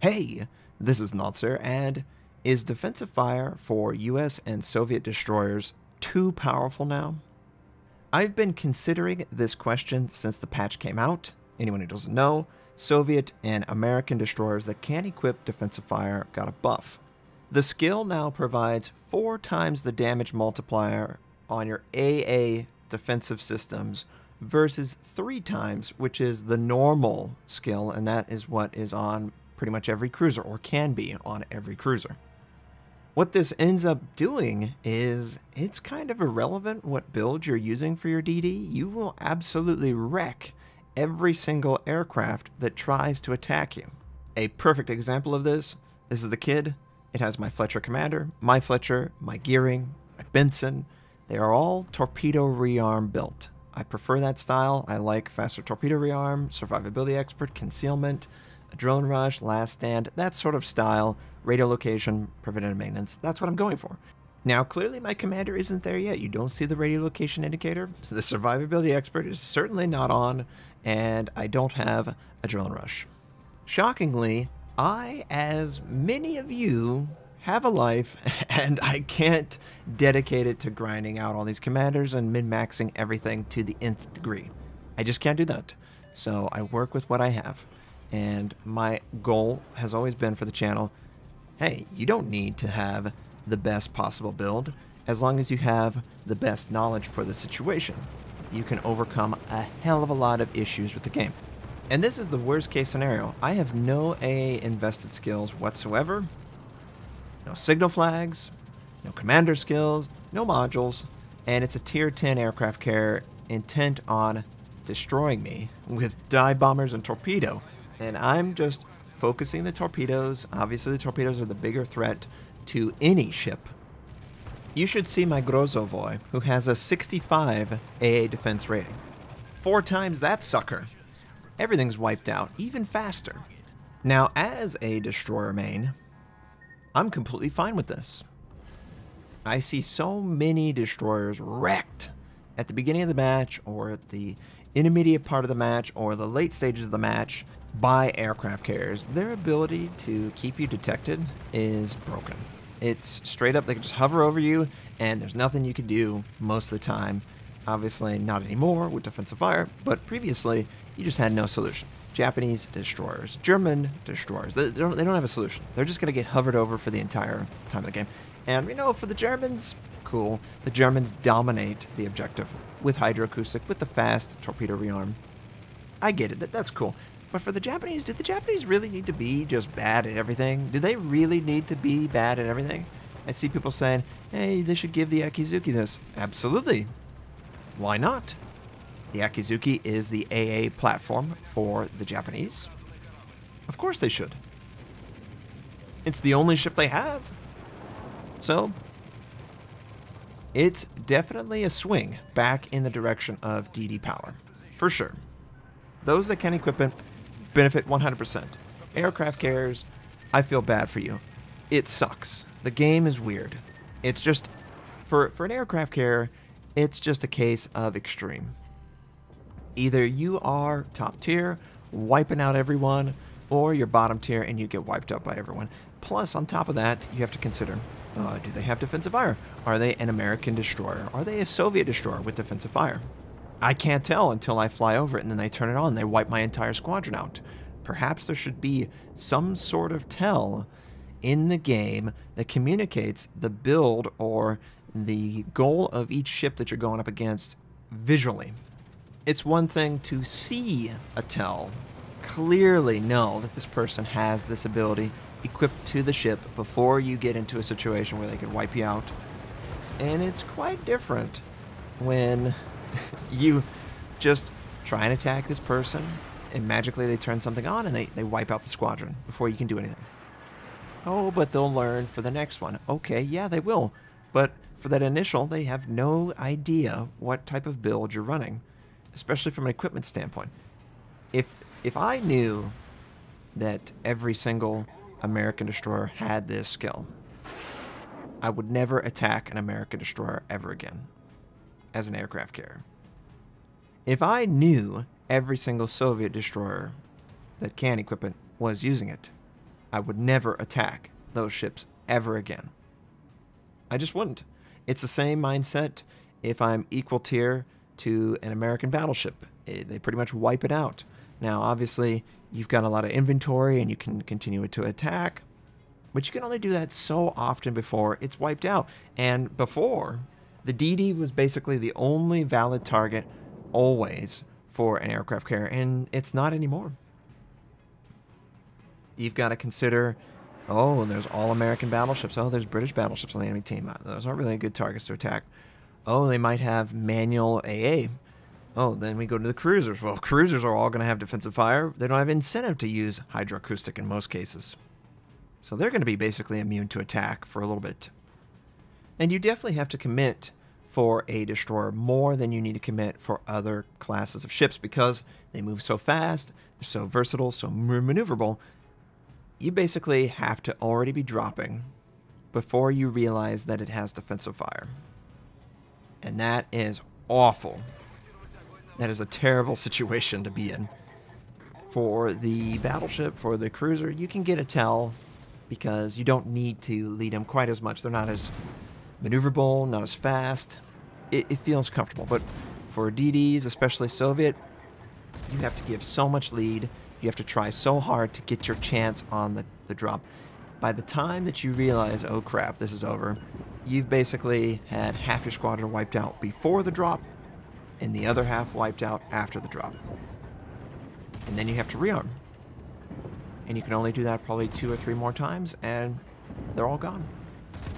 Hey, this is Notser, and is defensive fire for US and Soviet destroyers too powerful now? I've been considering this question since the patch came out. Anyone who doesn't know, Soviet and American destroyers that can equip defensive fire got a buff. The skill now provides 4 times the damage multiplier on your AA defensive systems versus 3 times, which is the normal skill, and that is what is on pretty much every cruiser, or can be on every cruiser. What this ends up doing is it's kind of irrelevant what build you're using for your DD. You will absolutely wreck every single aircraft that tries to attack you. A perfect example of this is the Kid. It has my Fletcher Commander, my Fletcher, my Gearing, my Benson. They are all torpedo rearm built. I prefer that style. I like faster torpedo rearm, survivability expert, concealment, adrenaline rush, last stand, that sort of style, radio location, preventative maintenance. That's what I'm going for. Now, clearly my commander isn't there yet. You don't see the radio location indicator. The survivability expert is certainly not on, and I don't have adrenaline rush. Shockingly, I, as many of you, have a life, and I can't dedicate it to grinding out all these commanders and min-maxing everything to the nth degree. I just can't do that. So I work with what I have. And my goal has always been for the channel, hey, you don't need to have the best possible build as long as you have the best knowledge for the situation. You can overcome a hell of a lot of issues with the game. And this is the worst case scenario. I have no AA invested skills whatsoever. No signal flags, no commander skills, no modules, and it's a tier 10 aircraft carrier intent on destroying me with dive bombers and torpedo. And I'm just focusing the torpedoes. Obviously, the torpedoes are the bigger threat to any ship. You should see my Grozovoy, who has a 65 AA defense rating. 4 times that sucker. Everything's wiped out, even faster. Now, as a destroyer main, I'm completely fine with this. I see so many destroyers wrecked at the beginning of the match, or at the intermediate part of the match, or the late stages of the match, by aircraft carriers. Their ability to keep you detected is broken. It's straight up, they can just hover over you, and there's nothing you can do most of the time. Obviously, not anymore with defensive fire, but previously, you just had no solution. Japanese destroyers, German destroyers, they don't have a solution. They're just going to get hovered over for the entire time of the game. And, you know, for the Germans, cool. The Germans dominate the objective with hydroacoustic, with the fast torpedo rearm. I get it, that's cool. But for the Japanese, did the Japanese really need to be just bad at everything? Do they really need to be bad at everything? I see people saying, hey, they should give the Akizuki this. Absolutely. Why not? The Akizuki is the AA platform for the Japanese. Of course they should. It's the only ship they have. So, it's definitely a swing back in the direction of DD power. For sure. Those that can equip it benefit 100%. Aircraft carriers, I feel bad for you. It sucks. The game is weird. It's just, for an aircraft carrier, it's just a case of extreme. Either you are top tier, wiping out everyone, or you're bottom tier and you get wiped out by everyone. Plus, on top of that, you have to consider, do they have defensive fire? Are they an American destroyer? Are they a Soviet destroyer with defensive fire? I can't tell until I fly over it and then they turn it on. They wipe my entire squadron out. Perhaps there should be some sort of tell in the game that communicates the build or the goal of each ship that you're going up against visually. It's one thing to see a tell, clearly know that this person has this ability equipped to the ship before you get into a situation where they can wipe you out. And it's quite different when you just try and attack this person and magically they turn something on and they wipe out the squadron before you can do anything. Oh, but they'll learn for the next one. Okay, yeah, they will. But for that initial, they have no idea what type of build you're running, especially from an equipment standpoint. If I knew that every single American destroyer had this skill, I would never attack an American destroyer ever again as an aircraft carrier. If I knew every single Soviet destroyer that can equip it was using it, I would never attack those ships ever again. I just wouldn't. It's the same mindset if I'm equal tier to an American battleship. They pretty much wipe it out. Now, obviously, you've got a lot of inventory and you can continue to attack, but you can only do that so often before it's wiped out. And before, the DD was basically the only valid target always for an aircraft carrier, and it's not anymore. You've got to consider, oh, there's all American battleships. Oh, there's British battleships on the enemy team. Those aren't really good targets to attack. Oh, they might have manual AA. Oh, then we go to the cruisers. Well, cruisers are all going to have defensive fire. They don't have incentive to use hydroacoustic in most cases. So they're going to be basically immune to attack for a little bit. And you definitely have to commit for a destroyer more than you need to commit for other classes of ships because they move so fast, they're so versatile, so maneuverable. You basically have to already be dropping before you realize that it has defensive fire. And that is awful. That is a terrible situation to be in. For the battleship, for the cruiser, you can get a tell because you don't need to lead them quite as much. They're not as maneuverable, not as fast. It feels comfortable. But for DDs, especially Soviet, you have to give so much lead. You have to try so hard to get your chance on the drop. By the time that you realize, oh crap, this is over, you've basically had half your squadron wiped out before the drop and the other half wiped out after the drop. And then you have to rearm. And you can only do that probably 2 or 3 more times and they're all gone.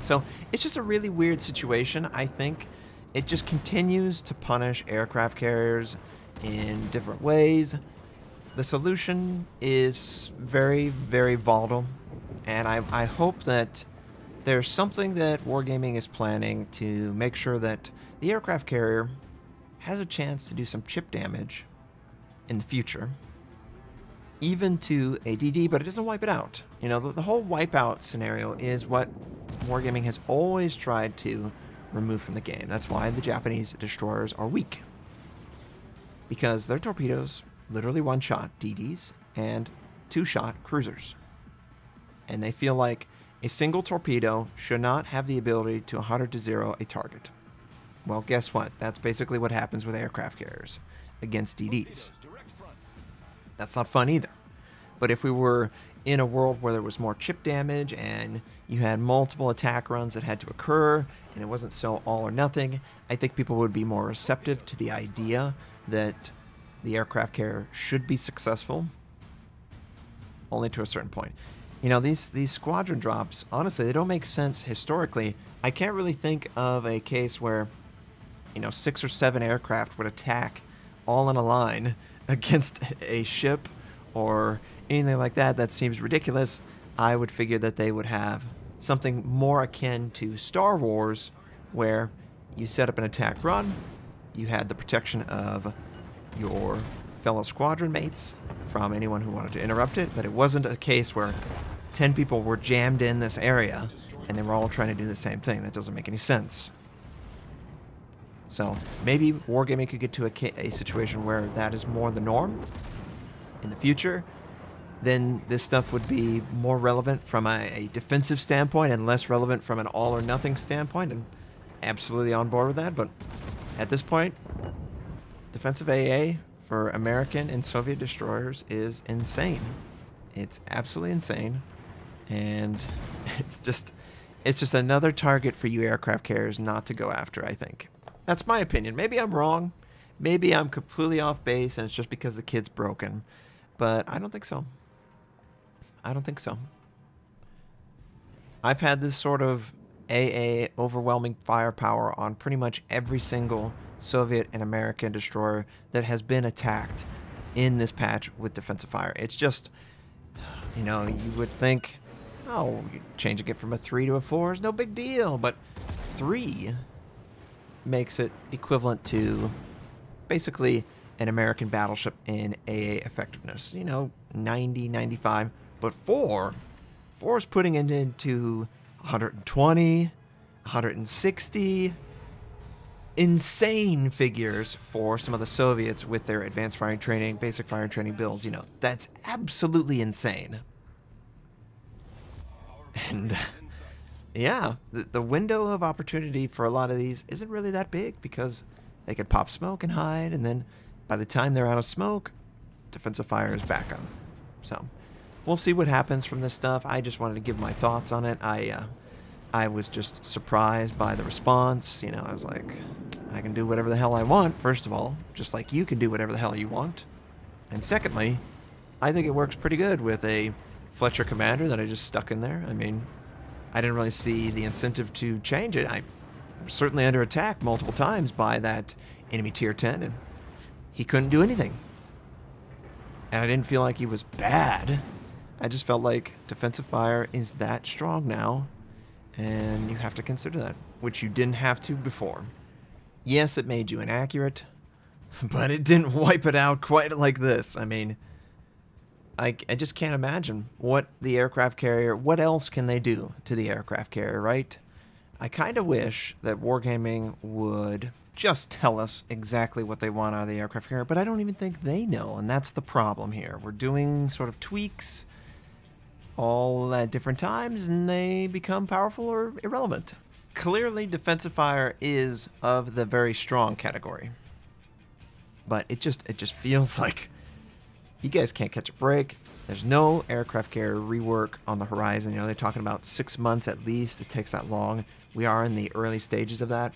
So it's just a really weird situation. I think it just continues to punish aircraft carriers in different ways. The solution is very, very volatile, and I hope that there's something that Wargaming is planning to make sure that the aircraft carrier has a chance to do some chip damage in the future, even to a DD, but it doesn't wipe it out. You know, the whole wipeout scenario is what Wargaming has always tried to remove from the game. That's why the Japanese destroyers are weak, because their torpedoes literally one-shot DDs and 2-shot cruisers. And they feel like a single torpedo should not have the ability to 100-0 a target. Well, guess what? That's basically what happens with aircraft carriers against DDs. That's not fun either. But if we were in a world where there was more chip damage and you had multiple attack runs that had to occur and it wasn't so all or nothing, I think people would be more receptive to the idea that the aircraft carrier should be successful, only to a certain point. You know, these squadron drops, honestly, they don't make sense historically. I can't really think of a case where, you know, 6 or 7 aircraft would attack all in a line against a ship or anything like that. That seems ridiculous. I would figure that they would have something more akin to Star Wars, where you set up an attack run, you had the protection of your fellow squadron mates from anyone who wanted to interrupt it, but it wasn't a case where 10 people were jammed in this area and they were all trying to do the same thing. That doesn't make any sense. So maybe Wargaming could get to a situation where that is more the norm in the future. Then this stuff would be more relevant from a defensive standpoint and less relevant from an all or nothing standpoint, and absolutely on board with that. But at this point, defensive AA for American and Soviet destroyers is insane. It's absolutely insane, and it's just another target for you aircraft carriers not to go after, I think. That's my opinion. Maybe I'm wrong. Maybe I'm completely off base and it's just because the kid's broken. But I don't think so. I don't think so. I've had this sort of AA overwhelming firepower on pretty much every single Soviet and American destroyer that has been attacked in this patch with defensive fire. It's just, you know, you would think, oh, changing it from a 3 to a 4 is no big deal, but 3 makes it equivalent to basically an American battleship in AA effectiveness. You know, 90, 95, but 4 is putting it into 120, 160. Insane figures for some of the Soviets with their advanced firing training, basic firing training builds. You know, that's absolutely insane. And yeah, the window of opportunity for a lot of these isn't really that big because they could pop smoke and hide, and then by the time they're out of smoke, defensive fire is back on. So we'll see what happens from this stuff. I just wanted to give my thoughts on it. I was just surprised by the response. You know, I was like, I can do whatever the hell I want, first of all, just like you can do whatever the hell you want. And secondly, I think it works pretty good with a Fletcher commander that I just stuck in there. I mean, I didn't really see the incentive to change it. I was certainly under attack multiple times by that enemy tier 10, and he couldn't do anything. And I didn't feel like he was bad. I just felt like defensive fire is that strong now, and you have to consider that, which you didn't have to before. Yes, it made you inaccurate, but it didn't wipe it out quite like this. I mean, I just can't imagine what the aircraft carrier, what else can they do to the aircraft carrier, right? I kind of wish that Wargaming would just tell us exactly what they want out of the aircraft carrier, but I don't even think they know, and that's the problem here. We're doing sort of tweaks all at different times, and they become powerful or irrelevant. Clearly, defensive fire is of the very strong category, but it just feels like you guys can't catch a break. There's no aircraft carrier rework on the horizon. You know, they're talking about 6 months at least. It takes that long. We are in the early stages of that.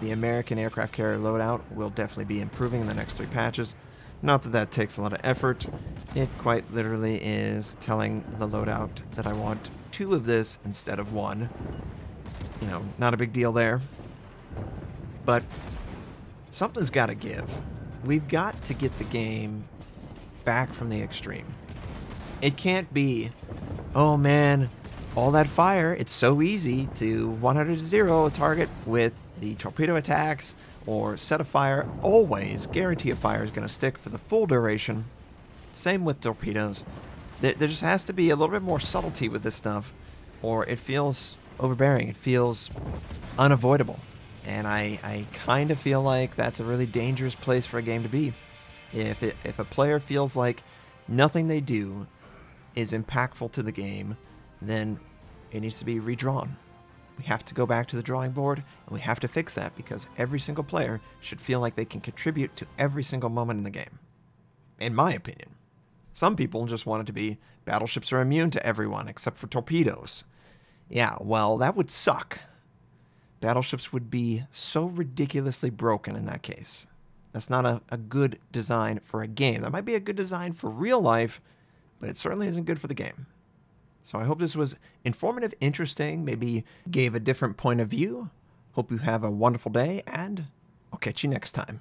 The American aircraft carrier loadout will definitely be improving in the next 3 patches. Not that that takes a lot of effort. It quite literally is telling the loadout that I want 2 of this instead of 1. You know, not a big deal there. But something's got to give. We've got to get the game back from the extreme. It can't be, oh man, all that fire, it's so easy to 100 to 0 a target with the torpedo attacks, or set a fire. Always guarantee a fire is going to stick for the full duration. Same with torpedoes. There just has to be a little bit more subtlety with this stuff, or it feels overbearing. It feels unavoidable. And I kind of feel like that's a really dangerous place for a game to be. If a player feels like nothing they do is impactful to the game, then it needs to be redrawn. We have to go back to the drawing board, and we have to fix that, because every single player should feel like they can contribute to every single moment in the game. In my opinion. Some people just want it to be battleships are immune to everyone except for torpedoes. Yeah, well, that would suck. Battleships would be so ridiculously broken in that case. That's not a good design for a game. That might be a good design for real life, but it certainly isn't good for the game. So I hope this was informative, interesting, maybe gave a different point of view. Hope you have a wonderful day, and I'll catch you next time.